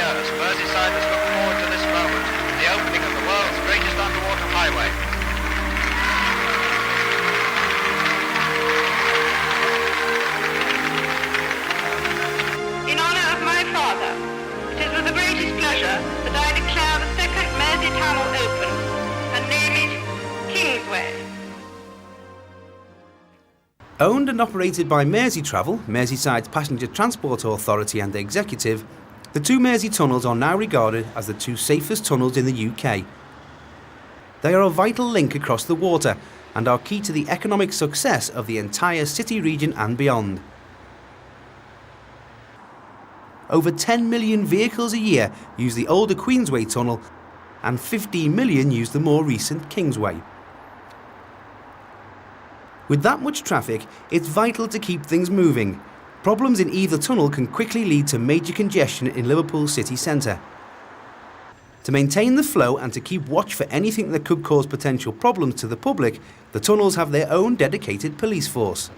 years, Merseyside has looked forward to this moment, the opening of the world's greatest underwater highway. In honour of my father, it is with the greatest pleasure that I declare the second Mersey Tunnel open and name it Kingsway. Owned and operated by Mersey Travel, Merseyside's passenger transport authority and executive, the two Mersey Tunnels are now regarded as the two safest tunnels in the UK. They are a vital link across the water and are key to the economic success of the entire city region and beyond. Over 10 million vehicles a year use the older Queensway tunnel and 15 million use the more recent Kingsway. With that much traffic, it's vital to keep things moving. Problems in either tunnel can quickly lead to major congestion in Liverpool city centre. To maintain the flow and to keep watch for anything that could cause potential problems to the public, the tunnels have their own dedicated police force.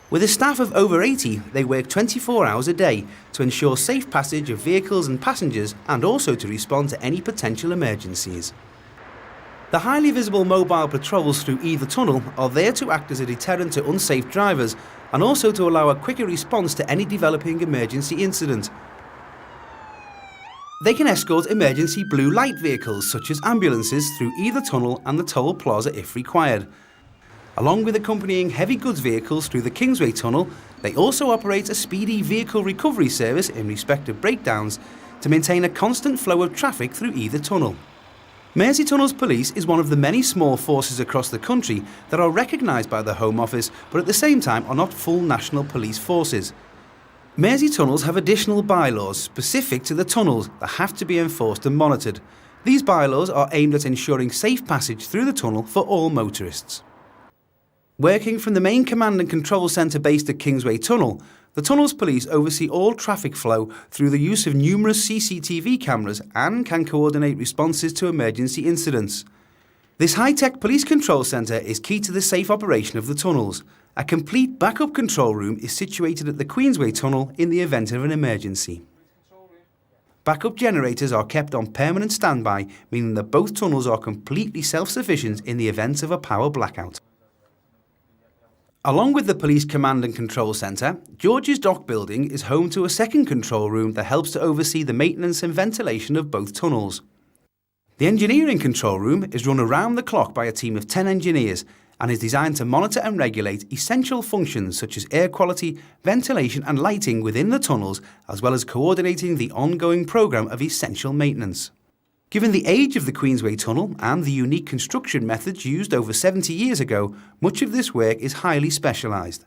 With a staff of over 80, they work 24 hours a day to ensure safe passage of vehicles and passengers and also to respond to any potential emergencies. The highly visible mobile patrols through either tunnel are there to act as a deterrent to unsafe drivers and also to allow a quicker response to any developing emergency incident. They can escort emergency blue light vehicles such as ambulances through either tunnel and the toll plaza if required. Along with accompanying heavy goods vehicles through the Kingsway tunnel, they also operate a speedy vehicle recovery service in respect of breakdowns to maintain a constant flow of traffic through either tunnel. Mersey Tunnels Police is one of the many small forces across the country that are recognised by the Home Office but at the same time are not full national police forces. Mersey Tunnels have additional bylaws specific to the tunnels that have to be enforced and monitored. These bylaws are aimed at ensuring safe passage through the tunnel for all motorists. Working from the main command and control centre based at Kingsway Tunnel, the Tunnels Police oversee all traffic flow through the use of numerous CCTV cameras and can coordinate responses to emergency incidents. This high-tech police control centre is key to the safe operation of the tunnels. A complete backup control room is situated at the Queensway Tunnel in the event of an emergency. Backup generators are kept on permanent standby, meaning that both tunnels are completely self-sufficient in the event of a power blackout. Along with the Police Command and Control Centre, George's Dock Building is home to a second control room that helps to oversee the maintenance and ventilation of both tunnels. The Engineering Control Room is run around the clock by a team of 10 engineers and is designed to monitor and regulate essential functions such as air quality, ventilation and lighting within the tunnels, as well as coordinating the ongoing programme of essential maintenance. Given the age of the Queensway Tunnel and the unique construction methods used over 70 years ago, much of this work is highly specialised.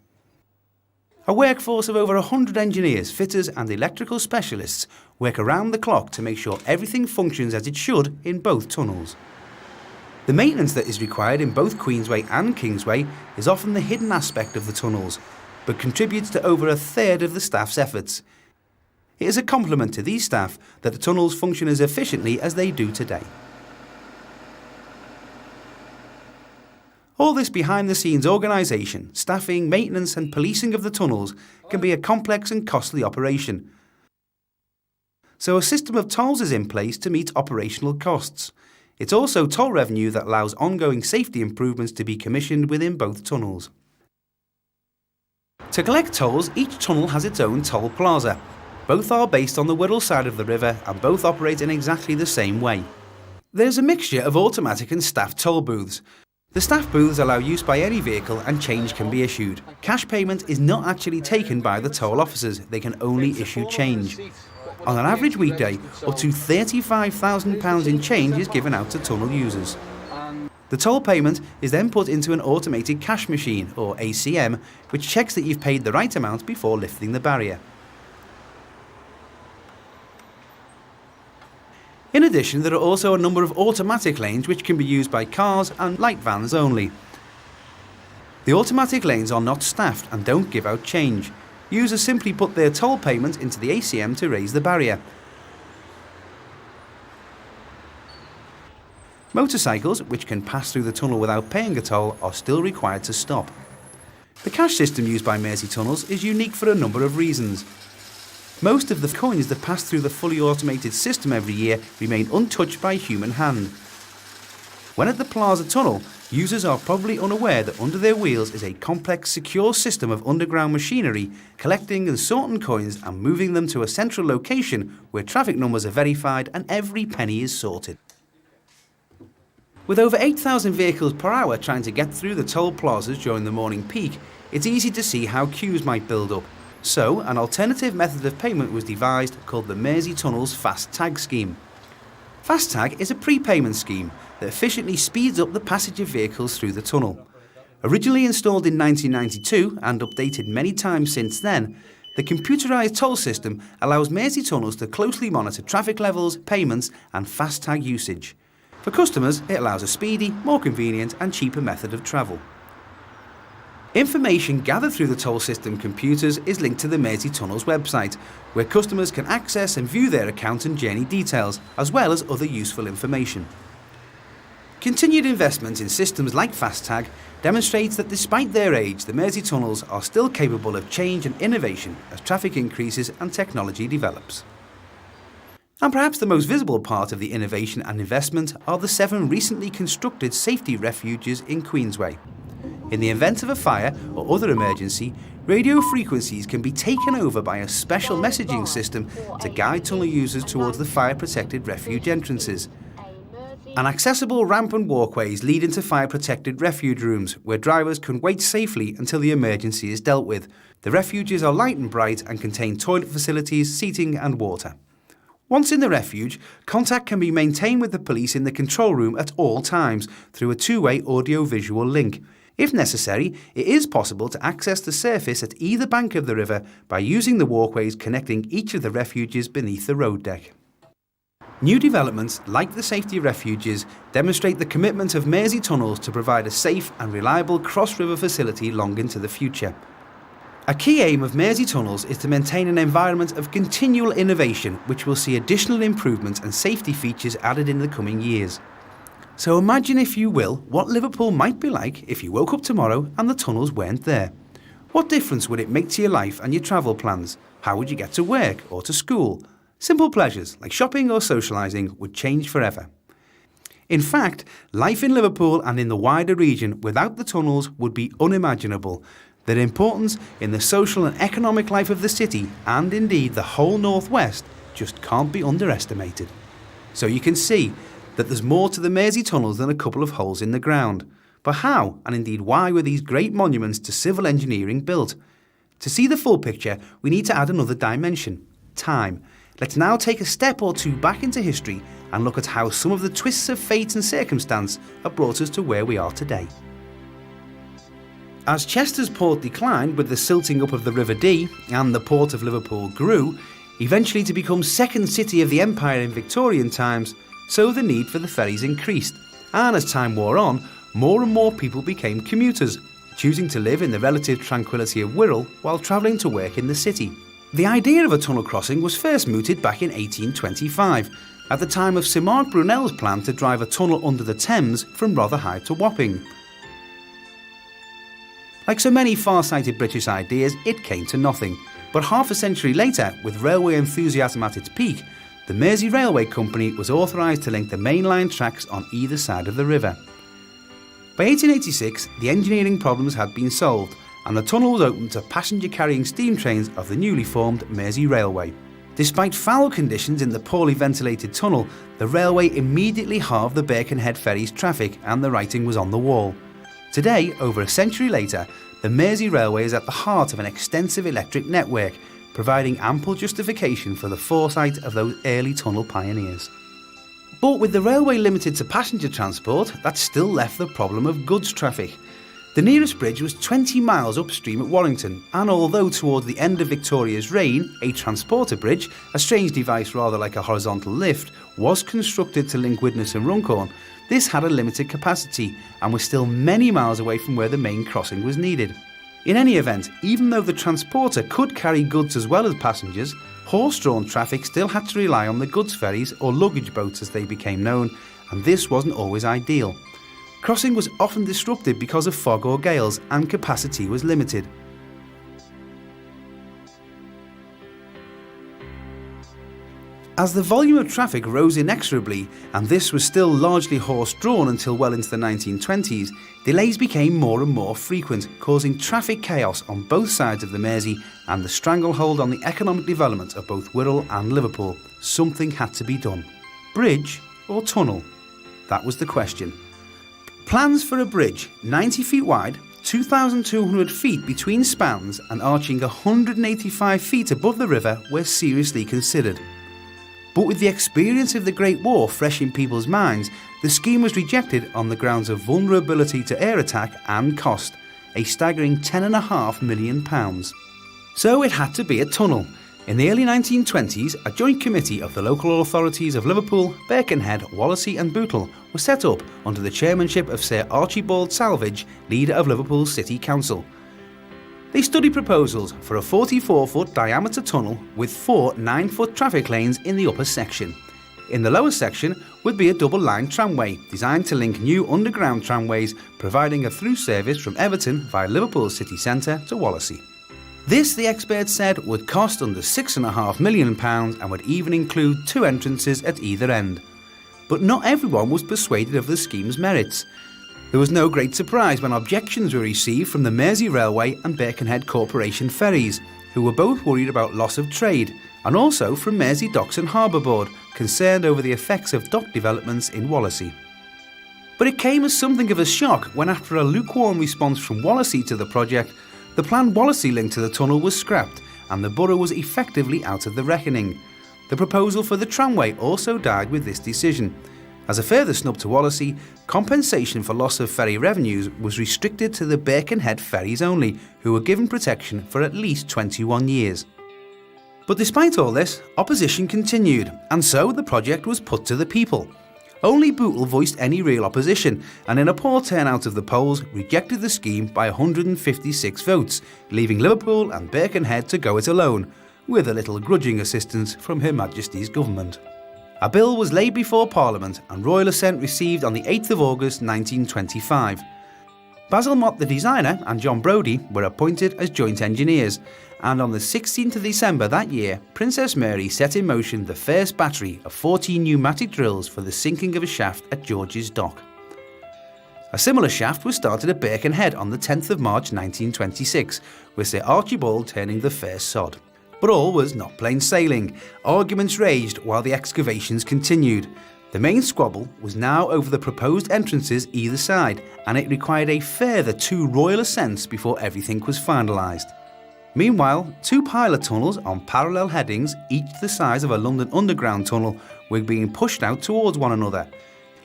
A workforce of over 100 engineers, fitters and electrical specialists work around the clock to make sure everything functions as it should in both tunnels. The maintenance that is required in both Queensway and Kingsway is often the hidden aspect of the tunnels, but contributes to over a third of the staff's efforts. It is a compliment to these staff that the tunnels function as efficiently as they do today. All this behind-the-scenes organisation, staffing, maintenance and policing of the tunnels can be a complex and costly operation. So a system of tolls is in place to meet operational costs. It's also toll revenue that allows ongoing safety improvements to be commissioned within both tunnels. To collect tolls, each tunnel has its own toll plaza. Both are based on the Wirral side of the river and both operate in exactly the same way. There's a mixture of automatic and staff toll booths. The staff booths allow use by any vehicle and change can be issued. Cash payment is not actually taken by the toll officers, they can only issue change. On an average weekday, up to £35,000 in change is given out to tunnel users. The toll payment is then put into an automated cash machine, or ACM, which checks that you've paid the right amount before lifting the barrier. In addition, there are also a number of automatic lanes which can be used by cars and light vans only. The automatic lanes are not staffed and don't give out change. Users simply put their toll payment into the ACM to raise the barrier. Motorcycles, which can pass through the tunnel without paying a toll, are still required to stop. The cash system used by Mersey Tunnels is unique for a number of reasons. Most of the coins that pass through the fully automated system every year remain untouched by human hand. When at the Plaza Tunnel, users are probably unaware that under their wheels is a complex, secure system of underground machinery collecting and sorting coins and moving them to a central location where traffic numbers are verified and every penny is sorted. With over 8,000 vehicles per hour trying to get through the toll plazas during the morning peak, it's easy to see how queues might build up. So, an alternative method of payment was devised called the Mersey Tunnels Fast Tag scheme. Fast Tag is a prepayment scheme that efficiently speeds up the passage of vehicles through the tunnel. Originally installed in 1992 and updated many times since then, the computerised toll system allows Mersey Tunnels to closely monitor traffic levels, payments and Fast Tag usage. For customers, it allows a speedy, more convenient and cheaper method of travel. Information gathered through the toll system computers is linked to the Mersey Tunnels website, where customers can access and view their account and journey details, as well as other useful information. Continued investment in systems like FastTag demonstrates that despite their age, the Mersey Tunnels are still capable of change and innovation as traffic increases and technology develops. And perhaps the most visible part of the innovation and investment are the 7 recently constructed safety refuges in Queensway. In the event of a fire or other emergency, radio frequencies can be taken over by a special messaging system to guide tunnel users towards the fire-protected refuge entrances. And accessible ramp and walkways lead into fire-protected refuge rooms where drivers can wait safely until the emergency is dealt with. The refuges are light and bright and contain toilet facilities, seating and water. Once in the refuge, contact can be maintained with the police in the control room at all times through a 2-way audio-visual link. If necessary, it is possible to access the surface at either bank of the river by using the walkways connecting each of the refuges beneath the road deck. New developments, like the safety refuges, demonstrate the commitment of Mersey Tunnels to provide a safe and reliable cross-river facility long into the future. A key aim of Mersey Tunnels is to maintain an environment of continual innovation, which will see additional improvements and safety features added in the coming years. So imagine, if you will, what Liverpool might be like if you woke up tomorrow and the tunnels weren't there. What difference would it make to your life and your travel plans? How would you get to work or to school? Simple pleasures like shopping or socialising would change forever. In fact, life in Liverpool and in the wider region without the tunnels would be unimaginable. Their importance in the social and economic life of the city, and indeed the whole northwest, just can't be underestimated. So you can see that there's more to the Mersey Tunnels than a couple of holes in the ground. But how, and indeed why, were these great monuments to civil engineering built? To see the full picture, we need to add another dimension: time. Let's now take a step or two back into history and look at how some of the twists of fate and circumstance have brought us to where we are today. As Chester's port declined with the silting up of the River Dee and the port of Liverpool grew, eventually to become second city of the empire in Victorian times, so the need for the ferries increased, and as time wore on, more and more people became commuters, choosing to live in the relative tranquility of Wirral while travelling to work in the city. The idea of a tunnel crossing was first mooted back in 1825, at the time of Sir Mark Brunel's plan to drive a tunnel under the Thames from Rotherhithe to Wapping. Like so many far-sighted British ideas, it came to nothing, but half a century later, with railway enthusiasm at its peak, the Mersey Railway Company was authorised to link the mainline tracks on either side of the river. By 1886, the engineering problems had been solved, and the tunnel was opened to passenger-carrying steam trains of the newly formed Mersey Railway. Despite foul conditions in the poorly ventilated tunnel, the railway immediately halved the Birkenhead ferry's traffic, and the writing was on the wall. Today, over a century later, the Mersey Railway is at the heart of an extensive electric network, providing ample justification for the foresight of those early tunnel pioneers. But with the railway limited to passenger transport, that still left the problem of goods traffic. The nearest bridge was 20 miles upstream at Warrington, and although towards the end of Victoria's reign, a transporter bridge, a strange device rather like a horizontal lift, was constructed to link Widnes and Runcorn, this had a limited capacity and was still many miles away from where the main crossing was needed. In any event, even though the transporter could carry goods as well as passengers, horse-drawn traffic still had to rely on the goods ferries, or luggage boats as they became known, and this wasn't always ideal. Crossing was often disrupted because of fog or gales, and capacity was limited. As the volume of traffic rose inexorably, and this was still largely horse-drawn until well into the 1920s, delays became more and more frequent, causing traffic chaos on both sides of the Mersey and the stranglehold on the economic development of both Wirral and Liverpool. Something had to be done. Bridge or tunnel? That was the question. Plans for a bridge, 90 feet wide, 2,200 feet between spans and arching 185 feet above the river, were seriously considered. But with the experience of the Great War fresh in people's minds, the scheme was rejected on the grounds of vulnerability to air attack and cost, a staggering £10.5 million. So it had to be a tunnel. In the early 1920s, a joint committee of the local authorities of Liverpool, Birkenhead, Wallasey and Bootle was set up under the chairmanship of Sir Archibald Salvage, leader of Liverpool City Council. They studied proposals for a 44-foot diameter tunnel with 4 9-foot traffic lanes in the upper section. In the lower section would be a double-line tramway designed to link new underground tramways, providing a through service from Everton via Liverpool city centre to Wallasey. This, the experts said, would cost under £6.5 million and would even include 2 entrances at either end. But not everyone was persuaded of the scheme's merits. There was no great surprise when objections were received from the Mersey Railway and Birkenhead Corporation ferries, who were both worried about loss of trade, and also from Mersey Docks and Harbour Board, concerned over the effects of dock developments in Wallasey. But it came as something of a shock when, after a lukewarm response from Wallasey to the project, the planned Wallasey link to the tunnel was scrapped and the borough was effectively out of the reckoning. The proposal for the tramway also died with this decision. As a further snub to Wallasey, compensation for loss of ferry revenues was restricted to the Birkenhead ferries only, who were given protection for at least 21 years. But despite all this, opposition continued, and so the project was put to the people. Only Bootle voiced any real opposition, and in a poor turnout of the polls, rejected the scheme by 156 votes, leaving Liverpool and Birkenhead to go it alone, with a little grudging assistance from Her Majesty's government. A bill was laid before Parliament and royal assent received on the 8th of August 1925. Basil Mott the designer and John Brodie were appointed as joint engineers, and on the 16th of December that year, Princess Mary set in motion the first battery of 14 pneumatic drills for the sinking of a shaft at George's Dock. A similar shaft was started at Birkenhead on the 10th of March 1926, with Sir Archibald turning the first sod. But all was not plain sailing. Arguments raged while the excavations continued. The main squabble was now over the proposed entrances either side, and it required a further 2 royal assents before everything was finalised. Meanwhile, 2 pilot tunnels on parallel headings, each the size of a London Underground tunnel, were being pushed out towards one another.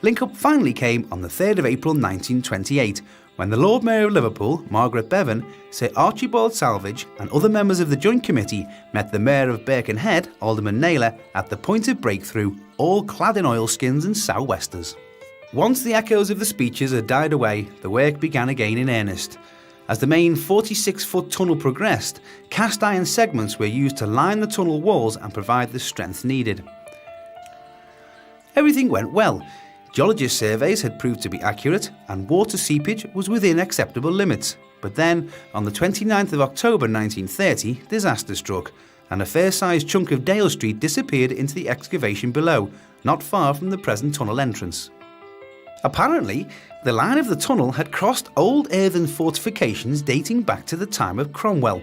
Link-up finally came on the 3rd of April 1928, when the Lord Mayor of Liverpool, Margaret Bevan, Sir Archibald Salvage and other members of the Joint Committee met the Mayor of Birkenhead, Alderman Naylor, at the point of breakthrough, all clad in oilskins and sou'westers. Once the echoes of the speeches had died away, the work began again in earnest. As the main 46-foot tunnel progressed, cast iron segments were used to line the tunnel walls and provide the strength needed. Everything went well. Geologist surveys had proved to be accurate and water seepage was within acceptable limits. But then, on the 29th of October 1930, disaster struck, and a fair-sized chunk of Dale Street disappeared into the excavation below, not far from the present tunnel entrance. Apparently, the line of the tunnel had crossed old earthen fortifications dating back to the time of Cromwell.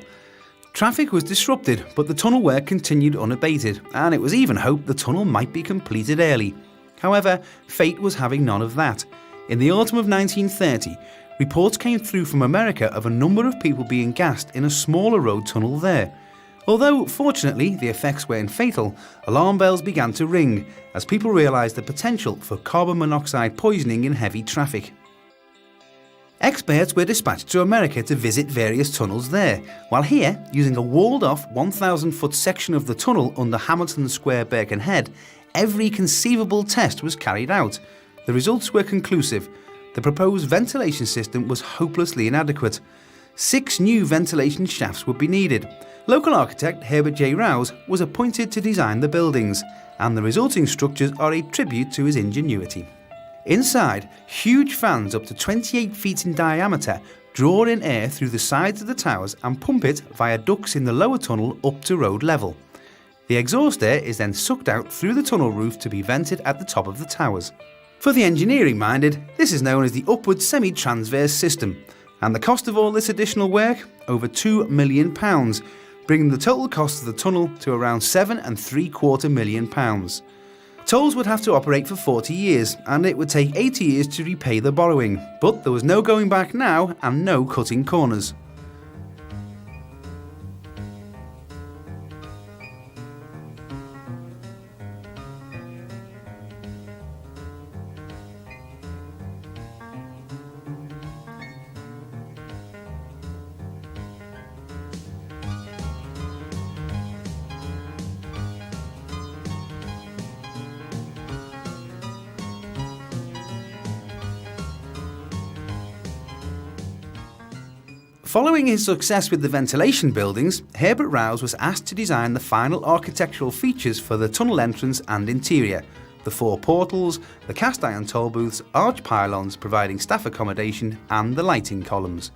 Traffic was disrupted, but the tunnel work continued unabated, and it was even hoped the tunnel might be completed early. However, fate was having none of that. In the autumn of 1930, reports came through from America of a number of people being gassed in a smaller road tunnel there. Although, fortunately, the effects weren't fatal, alarm bells began to ring as people realised the potential for carbon monoxide poisoning in heavy traffic. Experts were dispatched to America to visit various tunnels there, while here, using a walled-off 1,000-foot section of the tunnel under Hamilton Square, Birkenhead, every conceivable test was carried out. The results were conclusive. The proposed ventilation system was hopelessly inadequate. 6 new ventilation shafts would be needed. Local architect Herbert J. Rouse was appointed to design the buildings, and the resulting structures are a tribute to his ingenuity. Inside, huge fans up to 28 feet in diameter draw in air through the sides of the towers and pump it via ducts in the lower tunnel up to road level. The exhaust air is then sucked out through the tunnel roof to be vented at the top of the towers. For the engineering minded, this is known as the upward semi-transverse system, and the cost of all this additional work? Over £2 million, bringing the total cost of the tunnel to around £7.75 million. Tolls would have to operate for 40 years, and it would take 80 years to repay the borrowing, but there was no going back now and no cutting corners. Following his success with the ventilation buildings, Herbert Rouse was asked to design the final architectural features for the tunnel entrance and interior: the 4 portals, the cast iron toll booths, arch pylons providing staff accommodation, and the lighting columns.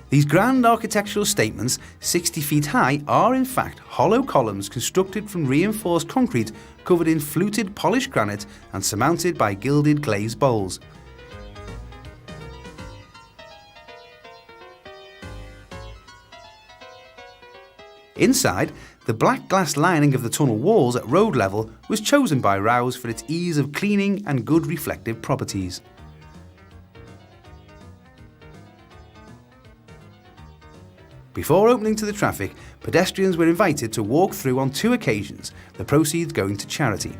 These grand architectural statements, 60 feet high, are in fact hollow columns constructed from reinforced concrete covered in fluted polished granite and surmounted by gilded glazed bowls. Inside, the black glass lining of the tunnel walls at road level was chosen by Rouse for its ease of cleaning and good reflective properties. Before opening to the traffic, pedestrians were invited to walk through on 2 occasions, the proceeds going to charity.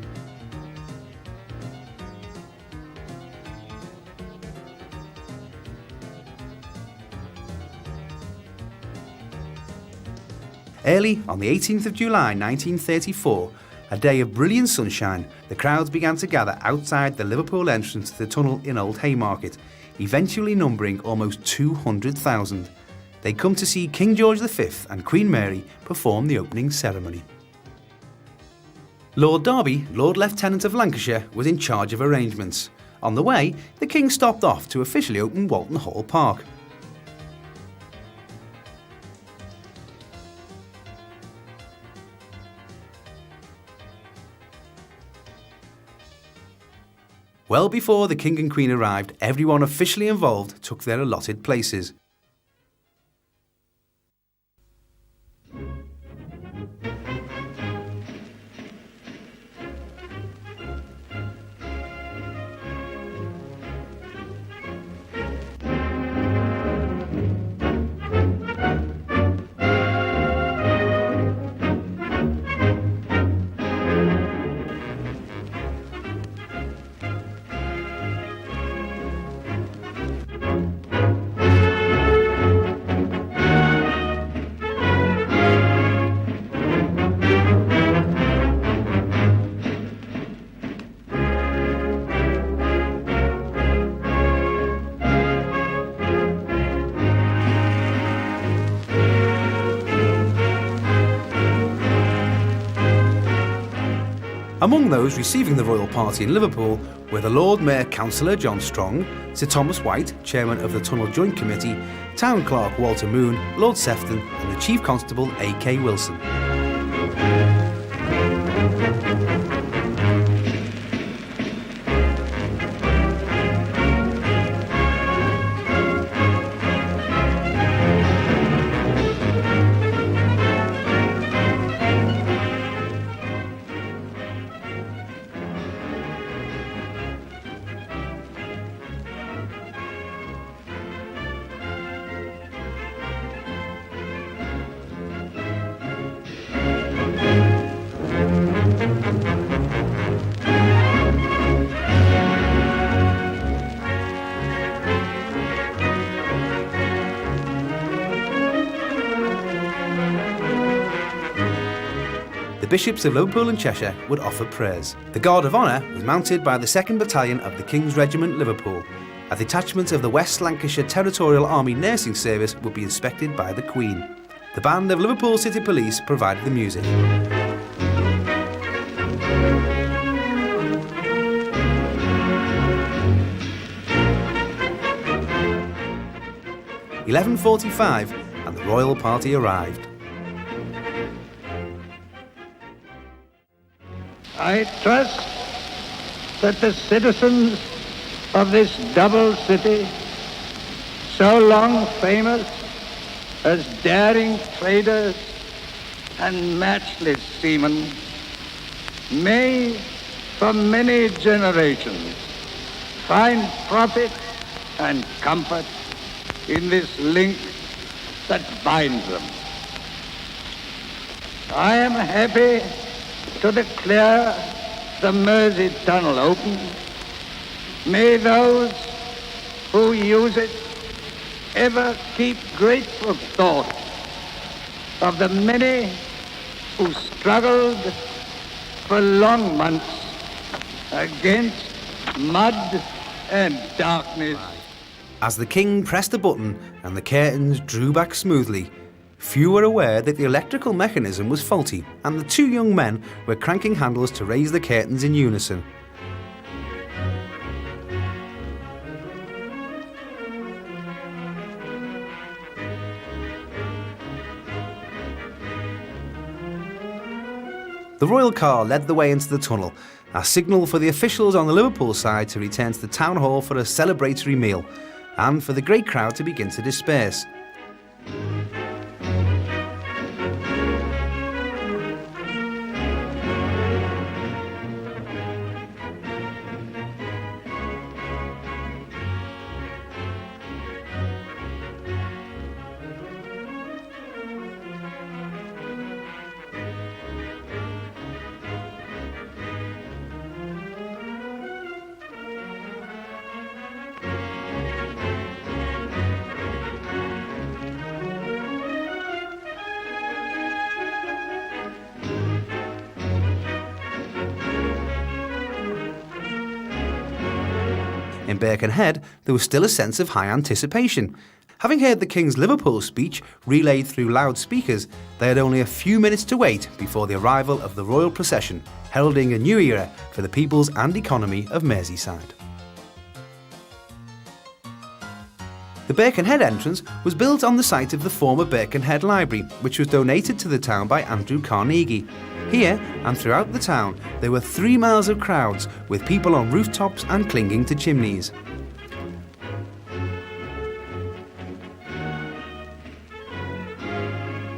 Early on the 18th of July 1934, a day of brilliant sunshine, the crowds began to gather outside the Liverpool entrance to the tunnel in Old Haymarket, eventually numbering almost 200,000. They'd come to see King George V and Queen Mary perform the opening ceremony. Lord Derby, Lord Lieutenant of Lancashire, was in charge of arrangements. On the way, the King stopped off to officially open Walton Hall Park. Well before the King and Queen arrived, everyone officially involved took their allotted places. Among those receiving the royal party in Liverpool were the Lord Mayor Councillor John Strong, Sir Thomas White, Chairman of the Tunnel Joint Committee, Town Clerk Walter Moon, Lord Sefton and the Chief Constable A.K. Wilson. The Bishops of Liverpool and Cheshire would offer prayers. The Guard of Honour was mounted by the 2nd Battalion of the King's Regiment Liverpool. A detachment of the West Lancashire Territorial Army Nursing Service would be inspected by the Queen. The band of Liverpool City Police provided the music. 11:45 and the royal party arrived. I trust that the citizens of this double city, so long famous as daring traders and matchless seamen, may for many generations find profit and comfort in this link that binds them. I am happy to declare the Mersey Tunnel open. May those who use it ever keep grateful thought of the many who struggled for long months against mud and darkness. As the king pressed a button and the curtains drew back smoothly, few were aware that the electrical mechanism was faulty and the two young men were cranking handles to raise the curtains in unison. The royal car led the way into the tunnel, a signal for the officials on the Liverpool side to return to the town hall for a celebratory meal, and for the great crowd to begin to disperse. In Birkenhead, there was still a sense of high anticipation. Having heard the King's Liverpool speech relayed through loudspeakers, they had only a few minutes to wait before the arrival of the royal procession, heralding a new era for the peoples and economy of Merseyside. The Birkenhead entrance was built on the site of the former Birkenhead Library, which was donated to the town by Andrew Carnegie. Here and throughout the town, there were 3 miles of crowds, with people on rooftops and clinging to chimneys.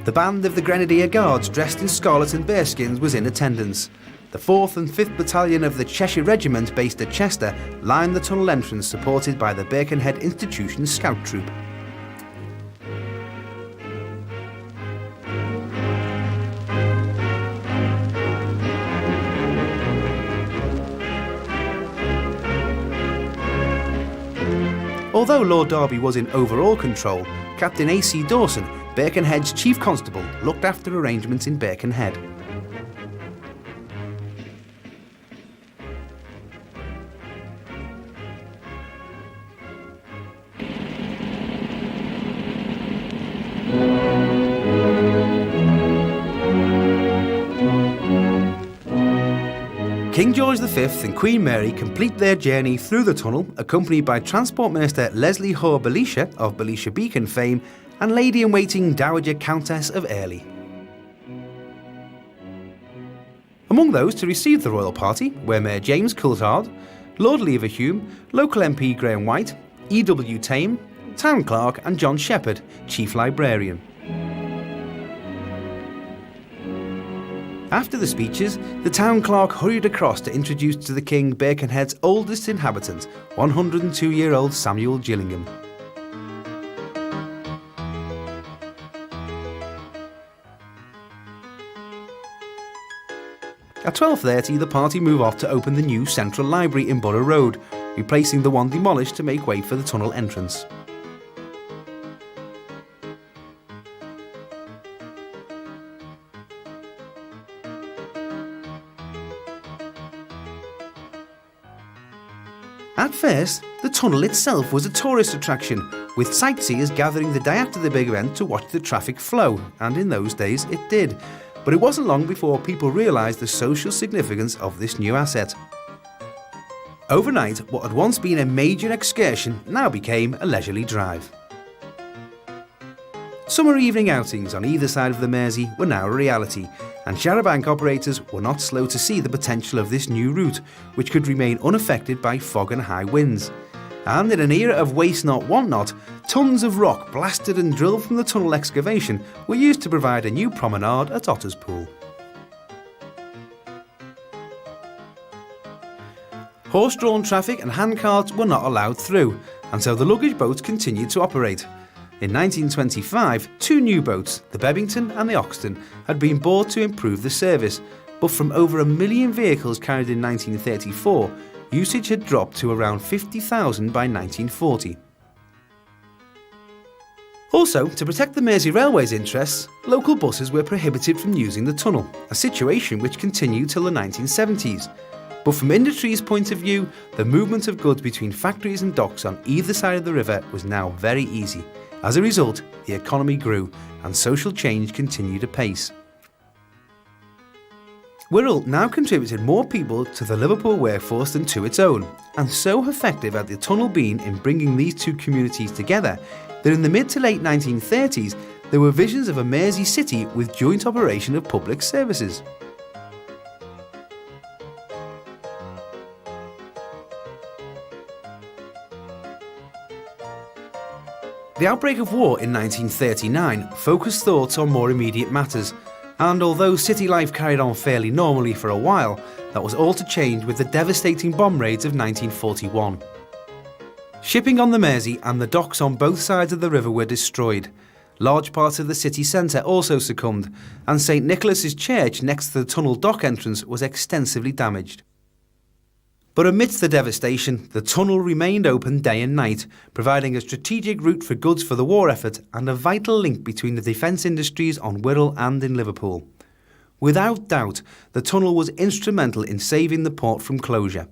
The band of the Grenadier Guards, dressed in scarlet and bearskins, was in attendance. The 4th and 5th Battalion of the Cheshire Regiment, based at Chester, lined the tunnel entrance, supported by the Birkenhead Institution Scout Troop. Although Lord Derby was in overall control, Captain A.C. Dawson, Birkenhead's chief constable, looked after arrangements in Birkenhead. King George V and Queen Mary complete their journey through the tunnel, accompanied by Transport Minister Leslie Hoare Belisha of Belisha Beacon fame and Lady-in-Waiting Dowager Countess of Airlie. Among those to receive the royal party were Mayor James Coulthard, Lord Leverhulme, local MP Graham White, E.W. Tame, Town Clerk and John Shepherd, Chief Librarian. After the speeches, the town clerk hurried across to introduce to the King Birkenhead's oldest inhabitant, 102-year-old Samuel Gillingham. At 12:30, the party move off to open the new Central Library in Borough Road, replacing the one demolished to make way for the tunnel entrance. At first, the tunnel itself was a tourist attraction, with sightseers gathering the day after the big event to watch the traffic flow, and in those days it did. But it wasn't long before people realised the social significance of this new asset. Overnight, what had once been a major excursion now became a leisurely drive. Summer evening outings on either side of the Mersey were now a reality, and Charabanc operators were not slow to see the potential of this new route, which could remain unaffected by fog and high winds. And in an era of waste not want not, tons of rock blasted and drilled from the tunnel excavation were used to provide a new promenade at Otterspool. Horse-drawn traffic and handcarts were not allowed through, and so the luggage boats continued to operate. In 1925, 2 new boats, the Bebington and the Oxton, had been bought to improve the service, but from over 1 million vehicles carried in 1934, usage had dropped to around 50,000 by 1940. Also, to protect the Mersey Railway's interests, local buses were prohibited from using the tunnel, a situation which continued till the 1970s. But from industry's point of view, the movement of goods between factories and docks on either side of the river was now very easy. As a result, the economy grew and social change continued apace. Wirral now contributed more people to the Liverpool workforce than to its own, and so effective had the tunnel been in bringing these two communities together that in the mid to late 1930s there were visions of a Mersey city with joint operation of public services. The outbreak of war in 1939 focused thoughts on more immediate matters, and although city life carried on fairly normally for a while, that was all to change with the devastating bomb raids of 1941. Shipping on the Mersey and the docks on both sides of the river were destroyed. Large parts of the city centre also succumbed, and St Nicholas's Church next to the tunnel dock entrance was extensively damaged. But amidst the devastation, the tunnel remained open day and night, providing a strategic route for goods for the war effort and a vital link between the defence industries on Wirral and in Liverpool. Without doubt, the tunnel was instrumental in saving the port from closure.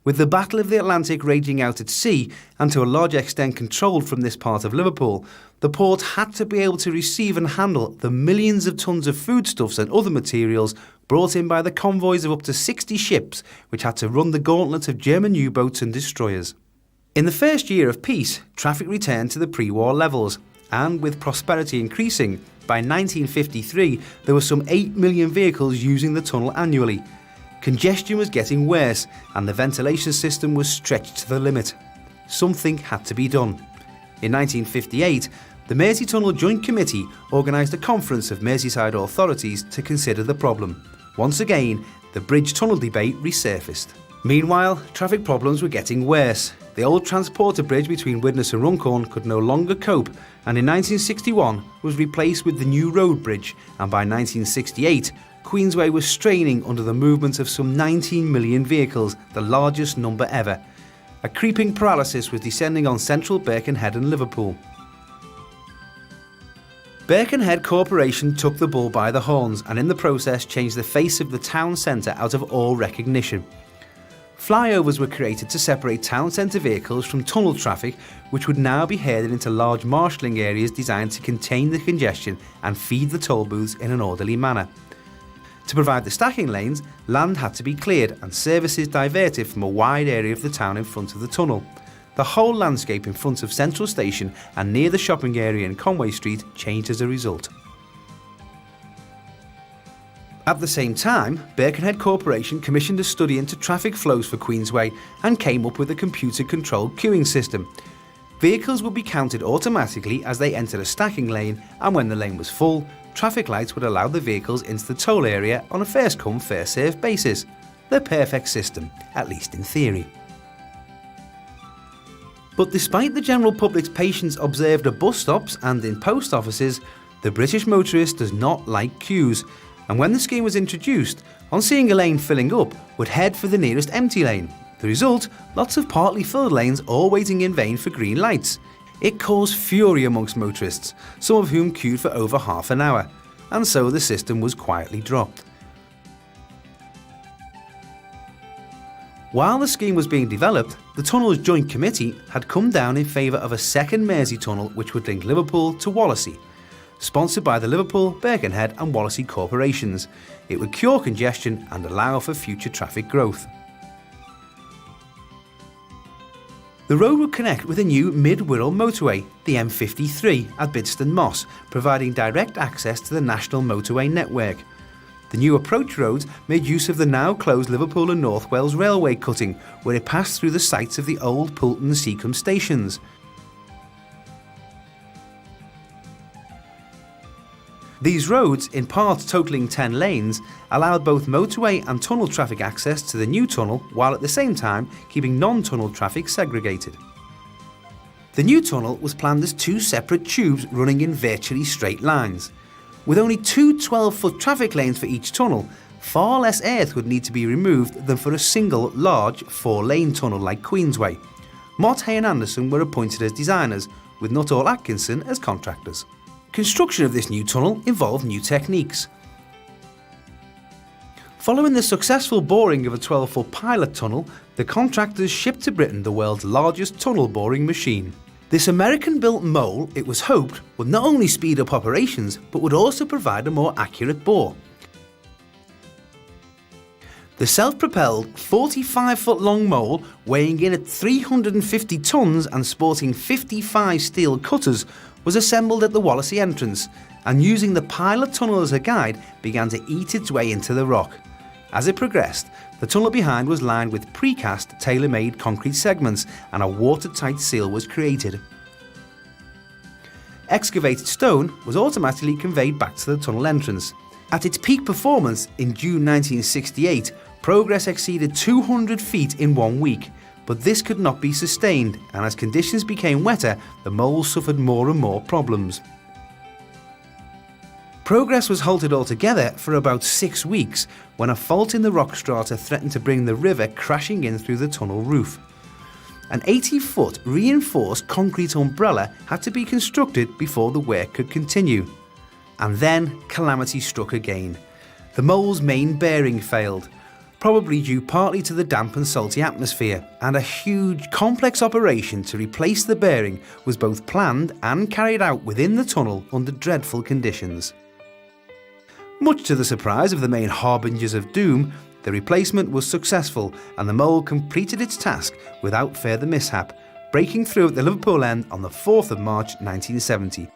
With the Battle of the Atlantic raging out at sea, and to a large extent controlled from this part of Liverpool, the port had to be able to receive and handle the millions of tons of foodstuffs and other materials brought in by the convoys of up to 60 ships, which had to run the gauntlet of German U-boats and destroyers. In the first year of peace, traffic returned to the pre-war levels, and with prosperity increasing, by 1953 there were some 8 million vehicles using the tunnel annually. Congestion was getting worse, and the ventilation system was stretched to the limit. Something had to be done. In 1958, the Mersey Tunnel Joint Committee organised a conference of Merseyside authorities to consider the problem. Once again, the bridge-tunnel debate resurfaced. Meanwhile, traffic problems were getting worse. The old transporter bridge between Widnes and Runcorn could no longer cope, and in 1961 was replaced with the new road bridge, and by 1968, Queensway was straining under the movement of some 19 million vehicles, the largest number ever. A creeping paralysis was descending on central Birkenhead and Liverpool. Birkenhead Corporation took the bull by the horns and in the process changed the face of the town centre out of all recognition. Flyovers were created to separate town centre vehicles from tunnel traffic, which would now be herded into large marshalling areas designed to contain the congestion and feed the toll booths in an orderly manner. To provide the stacking lanes, land had to be cleared and services diverted from a wide area of the town in front of the tunnel. The whole landscape in front of Central Station and near the shopping area in Conway Street changed as a result. At the same time, Birkenhead Corporation commissioned a study into traffic flows for Queensway and came up with a computer-controlled queuing system. Vehicles would be counted automatically as they entered a stacking lane, and when the lane was full, traffic lights would allow the vehicles into the toll area on a first-come, first-served basis. The perfect system, at least in theory. But despite the general public's patience observed at bus stops and in post offices, the British motorist does not like queues, and when the scheme was introduced, on seeing a lane filling up, would head for the nearest empty lane. The result, lots of partly filled lanes all waiting in vain for green lights. It caused fury amongst motorists, some of whom queued for over half an hour, and so the system was quietly dropped. While the scheme was being developed, the Tunnels Joint Committee had come down in favour of a second Mersey tunnel which would link Liverpool to Wallasey. Sponsored by the Liverpool, Birkenhead and Wallasey corporations, it would cure congestion and allow for future traffic growth. The road would connect with a new mid-Wirral motorway, the M53, at Bidston Moss, providing direct access to the national motorway network. The new approach roads made use of the now closed Liverpool and North Wales railway cutting, where it passed through the sites of the old Poulton and Seacombe stations. These roads, in parts totalling 10 lanes, allowed both motorway and tunnel traffic access to the new tunnel, while at the same time keeping non-tunnel traffic segregated. The new tunnel was planned as two separate tubes running in virtually straight lines. With only two 12-foot traffic lanes for each tunnel, far less earth would need to be removed than for a single large 4-lane tunnel like Queensway. Mott, Hay and Anderson were appointed as designers, with Nuttall Atkinson as contractors. Construction of this new tunnel involved new techniques. Following the successful boring of a 12-foot pilot tunnel, the contractors shipped to Britain the world's largest tunnel boring machine. This American-built mole, it was hoped, would not only speed up operations, but would also provide a more accurate bore. The self-propelled 45-foot-long mole, weighing in at 350 tonnes and sporting 55 steel cutters, was assembled at the Wallasey entrance, and using the pilot tunnel as a guide, began to eat its way into the rock. As it progressed, the tunnel behind was lined with precast, tailor-made concrete segments, and a watertight seal was created. Excavated stone was automatically conveyed back to the tunnel entrance. At its peak performance in June 1968, progress exceeded 200 feet in 1 week, but this could not be sustained, and as conditions became wetter, the mole suffered more and more problems. Progress was halted altogether for about 6 weeks when a fault in the rock strata threatened to bring the river crashing in through the tunnel roof. An 80-foot reinforced concrete umbrella had to be constructed before the work could continue. And then calamity struck again. The mole's main bearing failed, probably due partly to the damp and salty atmosphere, and a huge, complex operation to replace the bearing was both planned and carried out within the tunnel under dreadful conditions. Much to the surprise of the main harbingers of doom, the replacement was successful and the mole completed its task without further mishap, breaking through at the Liverpool end on the 4th of March 1970.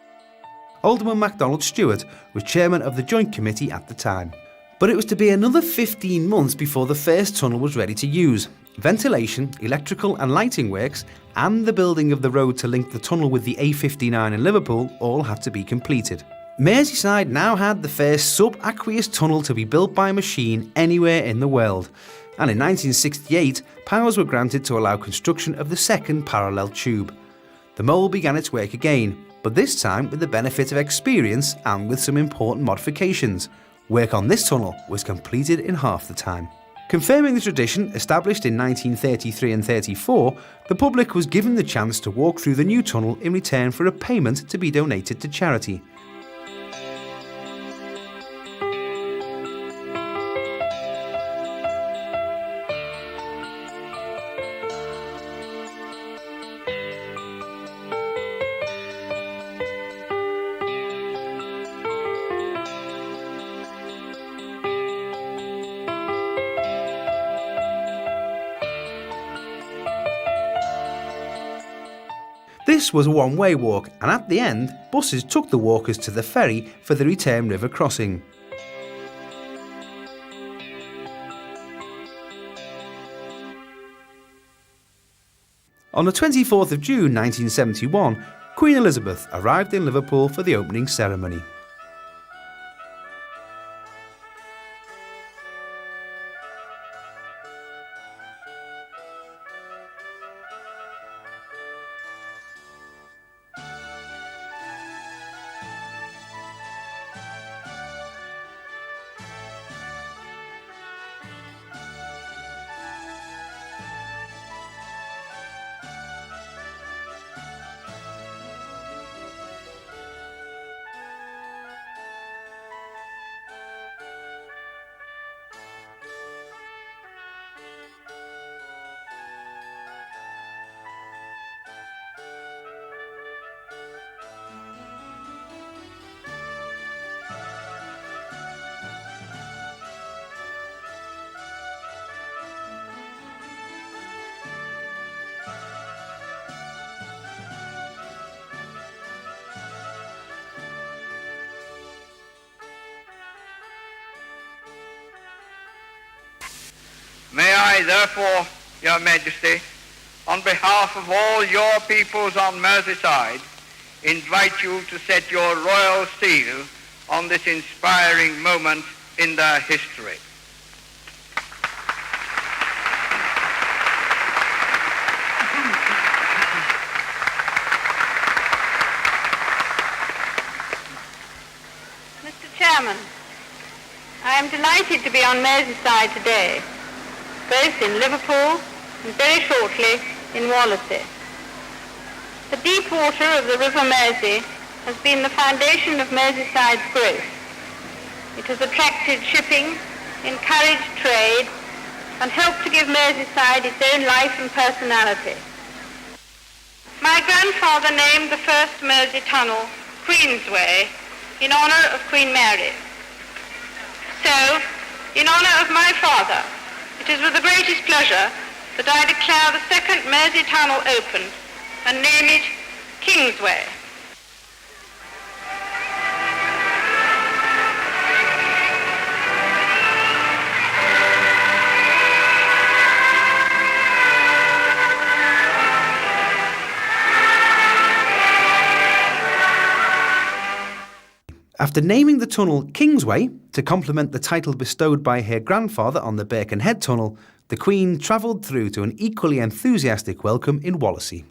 Alderman MacDonald Stewart was chairman of the Joint Committee at the time. But it was to be another 15 months before the first tunnel was ready to use. Ventilation, electrical and lighting works, and the building of the road to link the tunnel with the A59 in Liverpool all had to be completed. Merseyside now had the first subaqueous tunnel to be built by machine anywhere in the world, and in 1968 powers were granted to allow construction of the second parallel tube. The mole began its work again, but this time with the benefit of experience and with some important modifications. Work on this tunnel was completed in half the time. Confirming the tradition established in 1933 and 34, the public was given the chance to walk through the new tunnel in return for a payment to be donated to charity. This was a one-way walk, and at the end, buses took the walkers to the ferry for the return river crossing. On the 24th of June 1971, Queen Elizabeth arrived in Liverpool for the opening ceremony. May I therefore, Your Majesty, on behalf of all your peoples on Merseyside, invite you to set your royal seal on this inspiring moment in their history. Mr. Chairman, I am delighted to be on Merseyside today, both in Liverpool and very shortly in Wallasey. The deep water of the River Mersey has been the foundation of Merseyside's growth. It has attracted shipping, encouraged trade, and helped to give Merseyside its own life and personality. My grandfather named the first Mersey Tunnel Queensway in honour of Queen Mary. So, in honour of my father, it is with the greatest pleasure that I declare the second Mersey Tunnel open and name it Kingsway. After naming the tunnel Kingsway, to complement the title bestowed by her grandfather on the Birkenhead Tunnel, the Queen travelled through to an equally enthusiastic welcome in Wallasey.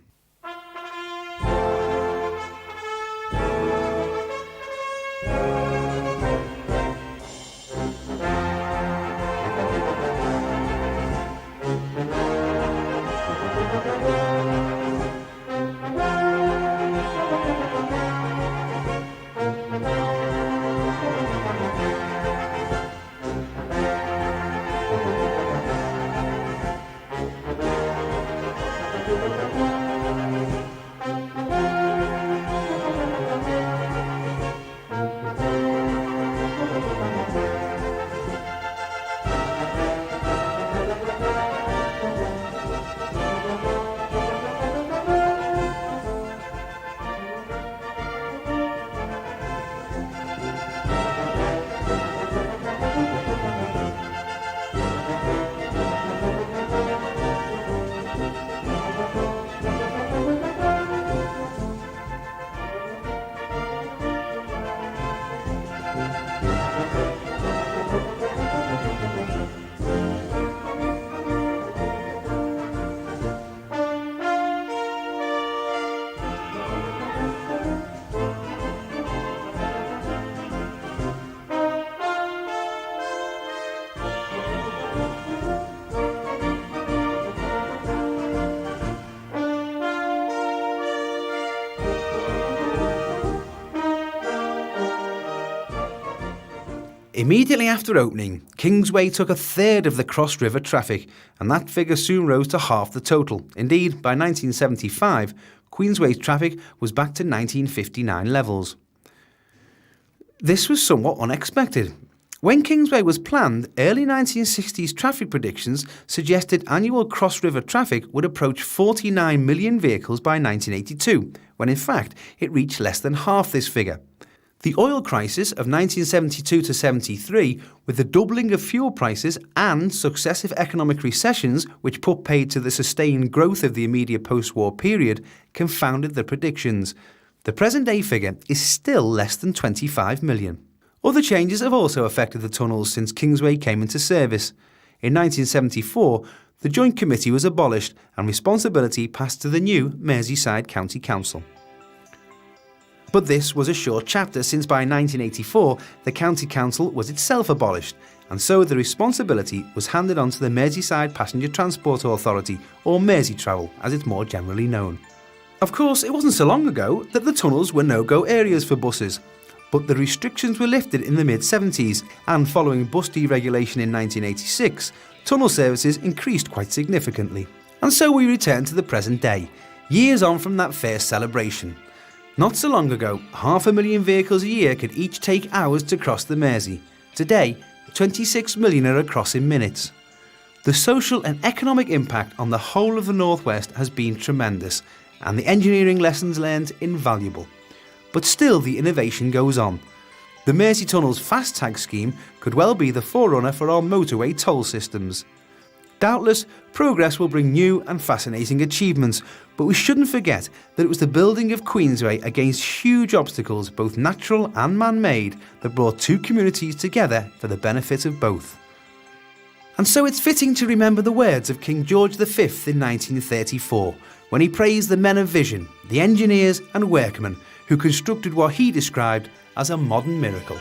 Immediately after opening, Kingsway took a third of the cross-river traffic, and that figure soon rose to half the total. Indeed, by 1975, Queensway's traffic was back to 1959 levels. This was somewhat unexpected. When Kingsway was planned, early 1960s traffic predictions suggested annual cross-river traffic would approach 49 million vehicles by 1982, when in fact it reached less than half this figure. The oil crisis of 1972 to 73, with the doubling of fuel prices and successive economic recessions which put paid to the sustained growth of the immediate post-war period, confounded the predictions. The present-day figure is still less than 25 million. Other changes have also affected the tunnels since Kingsway came into service. In 1974, the Joint Committee was abolished and responsibility passed to the new Merseyside County Council. But this was a short chapter, since by 1984 the County Council was itself abolished, and so the responsibility was handed on to the Merseyside Passenger Transport Authority, or Mersey Travel as it's more generally known. Of course, it wasn't so long ago that the tunnels were no-go areas for buses, but the restrictions were lifted in the mid-70s, and following bus deregulation in 1986, tunnel services increased quite significantly. And so we return to the present day, years on from that first celebration. Not so long ago, 500,000 vehicles a year could each take hours to cross the Mersey. Today, 26 million are across in minutes. The social and economic impact on the whole of the North West has been tremendous, and the engineering lessons learned invaluable. But still, the innovation goes on. The Mersey Tunnels Fast Tag scheme could well be the forerunner for our motorway toll systems. Doubtless, progress will bring new and fascinating achievements, but we shouldn't forget that it was the building of Queensway against huge obstacles, both natural and man-made, that brought two communities together for the benefit of both. And so it's fitting to remember the words of King George V in 1934, when he praised the men of vision, the engineers and workmen who constructed what he described as a modern miracle.